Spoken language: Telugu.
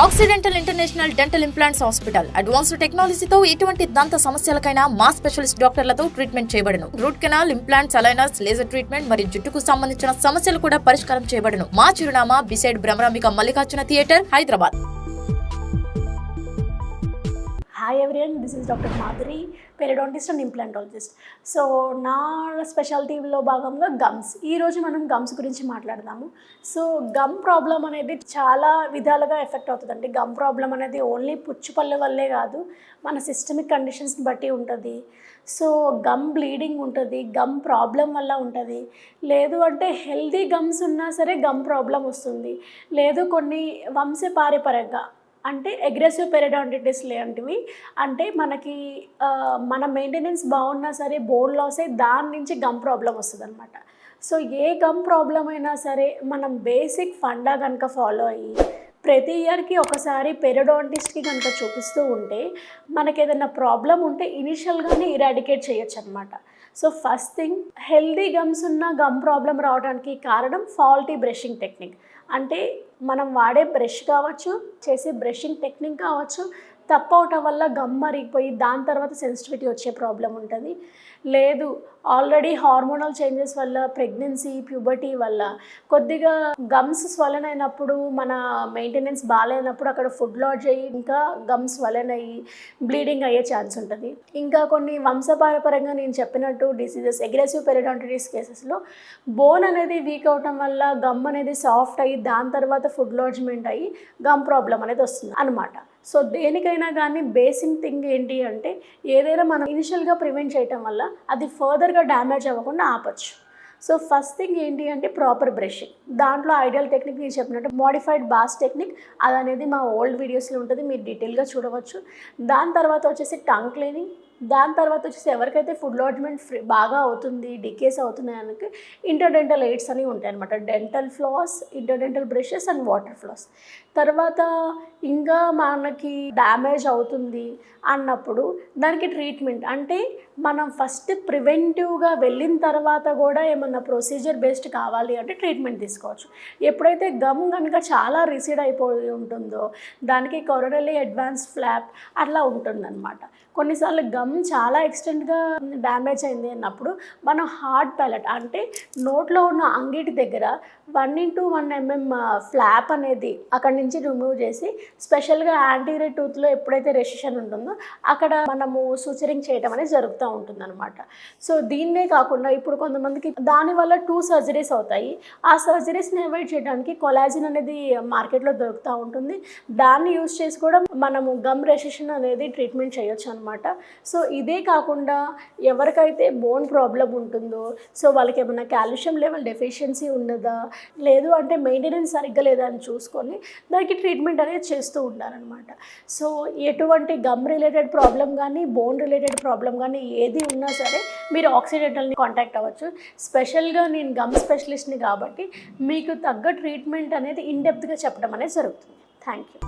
Accidental international dental implants hospital advanced టెక్నాలజీతో ఎటువంటి దంత సమస్యలకైనా మా స్పెషలిస్ట్ డాక్టర్లతో ట్రీట్మెంట్ చేయబడును. Root canal, implants, aligners, laser treatment మరియు జుట్టుకు సంబంధించిన సమస్యలు కూడా పరిష్కారం చేయబడును. మా చిరునామా beside Bhramarambika Mallikarjuna theatre, Hyderabad. Hi everyone, this is doctor Madhuri, periodontist and implantologist. So నా స్పెషాలిటీలో భాగంగా గమ్స్. ఈరోజు మనం గమ్స్ గురించి మాట్లాడదాము. సో గమ్ ప్రాబ్లం అనేది చాలా విధాలుగా ఎఫెక్ట్ అవుతుందండి. గమ్ ప్రాబ్లం అనేది ఓన్లీ పుచ్చుపళ్ళ వల్లే కాదు, మన సిస్టమిక్ కండిషన్స్ని బట్టి ఉంటుంది. సో గమ్ బ్లీడింగ్ ఉంటుంది, గమ్ ప్రాబ్లం వల్ల ఉంటుంది. లేదు అంటే హెల్దీ గమ్స్ ఉన్నా సరే గమ్ ప్రాబ్లం వస్తుంది. లేదు కొన్ని వంశపారంపర్యంగా అంటే అగ్రెసివ్ పెరిడోంటిటిస్ లాంటివి, అంటే మనకి మన మెయింటెనెన్స్ బాగున్నా సరే బోన్ లాస్ అయ్యి దాని నుంచి గమ్ ప్రాబ్లం వస్తుంది అనమాట. సో ఏ గమ్ ప్రాబ్లం అయినా సరే మనం బేసిక్ ఫండా కనుక ఫాలో అయ్యి ప్రతి ఇయర్కి ఒకసారి పెరిడోంటిస్ట్కి కనుక చూపిస్తూ ఉంటే మనకి ఏదైనా ప్రాబ్లం ఉంటే ఇనిషియల్గానే ఇరాడికేట్ చేయొచ్చు అనమాట. So first thing, healthy gums ఉన్న గమ్ ప్రాబ్లం రావడానికి కారణం ఫాల్టీ బ్రషింగ్ టెక్నిక్. అంటే మనం వాడే బ్రష్ కావచ్చు, చేసే బ్రషింగ్ టెక్నిక్ కావచ్చు, తప్పు అవటం వల్ల గమ్ మరిగిపోయి దాని తర్వాత సెన్సిటివిటీ వచ్చే ప్రాబ్లం ఉంటుంది. లేదు ఆల్రెడీ హార్మోనల్ చేంజెస్ వల్ల, ప్రెగ్నెన్సీ, ప్యూబర్టీ వల్ల కొద్దిగా గమ్స్ స్వలన్ అయినప్పుడు, మన మెయింటెనెన్స్ బాగాలేనప్పుడు అక్కడ ఫుడ్ లాడ్జ్ అయ్యి ఇంకా గమ్స్ స్వలన్ అయ్యి బ్లీడింగ్ అయ్యే ఛాన్స్ ఉంటుంది. ఇంకా కొన్ని వంశపారంపర్యంగా నేను చెప్పినట్టు డిసీజెస్, అగ్రెసివ్ పెరిడోంటిటిస్ కేసెస్లో బోన్ అనేది వీక్ అవటం వల్ల గమ్ అనేది సాఫ్ట్ అయ్యి దాని తర్వాత ఫుడ్ లాడ్జ్మెంట్ అయ్యి గమ్ ప్రాబ్లం అనేది వస్తుంది అనమాట. సో దేనికైనా కానీ బేసిక్ థింగ్ ఏంటి అంటే ఏదైనా మనం ఇనిషియల్గా ప్రివెంట్ చేయటం వల్ల అది ఫర్దర్గా డ్యామేజ్ అవ్వకుండా ఆపచ్చు. సో ఫస్ట్ థింగ్ ఏంటి అంటే ప్రాపర్ బ్రషింగ్. దాంట్లో ఐడియల్ టెక్నిక్ నేను చెప్పినట్టు మోడిఫైడ్ బాస్ టెక్నిక్, అది అనేది మా ఓల్డ్ వీడియోస్లో ఉంటుంది, మీరు డీటెయిల్గా చూడవచ్చు. దాని తర్వాత వచ్చేసి టంగ్ క్లీనింగ్. దాని తర్వాత వచ్చేసి ఎవరికైతే ఫుడ్ లాడ్జ్మెంట్ బాగా అవుతుంది, డికేస్ అవుతున్నాయి అనకి ఇంటర్డెంటల్ ఎయిడ్స్ అని ఉంటాయి అనమాట. Dental floss, interdental brushes and water floss. తర్వాత ఇంకా మనకి డ్యామేజ్ అవుతుంది అన్నప్పుడు దానికి ట్రీట్మెంట్ అంటే మనం ఫస్ట్ ప్రివెంటివ్గా వెళ్ళిన తర్వాత కూడా ఏమన్నా ప్రొసీజర్ బేస్డ్ కావాలి అంటే ట్రీట్మెంట్ తీసుకోవచ్చు. ఎప్పుడైతే గమ్ కనుక చాలా రిసీడ్ అయిపోయి ఉంటుందో దానికి కొరడలీ అడ్వాన్స్ ఫ్లాప్ అట్లా ఉంటుందన్నమాట. కొన్నిసార్లు గమ్ చాలా ఎక్స్టెంట్గా డ్యామేజ్ అయింది అన్నప్పుడు మనం హార్డ్ ప్యాలెట్ అంటే నోట్లో ఉన్న అంగిటి దగ్గర 1x1 mm ఫ్లాప్ అనేది అక్కడి నుంచి రిమూవ్ చేసి స్పెషల్గా యాంటీరియర్ టూత్లో ఎప్పుడైతే రెసిషన్ ఉంటుందో అక్కడ మనము సూచరింగ్ చేయడం అనేది జరుగుతూ ఉంటుందన్నమాట. సో దీన్నే కాకుండా ఇప్పుడు కొంతమందికి దానివల్ల 2 సర్జరీస్ అవుతాయి. ఆ సర్జరీస్ని అవాయిడ్ చేయడానికి కొలాజిన్ అనేది మార్కెట్లో దొరుకుతూ ఉంటుంది. దాన్ని యూజ్ చేసి కూడా మనము గమ్ రెసిషన్ అనేది ట్రీట్మెంట్ చేయొచ్చు అనమాట. సో ఇదే కాకుండా ఎవరికైతే బోన్ ప్రాబ్లం ఉంటుందో, సో వాళ్ళకి ఏమైనా కాల్షియం లెవెల్ డెఫిషియన్సీ ఉన్నదా, లేదు అంటే మెయింటెనెన్స్ సరిగ్గా లేదా అని చూసుకొని దానికి ట్రీట్మెంట్ అనేది చేస్తూ ఉంటారనమాట. సో ఎటువంటి గమ్ రిలేటెడ్ ప్రాబ్లం కానీ, బోన్ రిలేటెడ్ ప్రాబ్లం కానీ ఏది ఉన్నా సరే మీరు ఆక్సిడెంటల్ని కాంటాక్ట్ అవ్వచ్చు. స్పెషల్గా నేను గమ్ స్పెషలిస్ట్ని కాబట్టి మీకు తగ్గ ట్రీట్మెంట్ అనేది ఇన్డెప్త్గా చెప్పడం అనేది జరుగుతుంది. Thank you.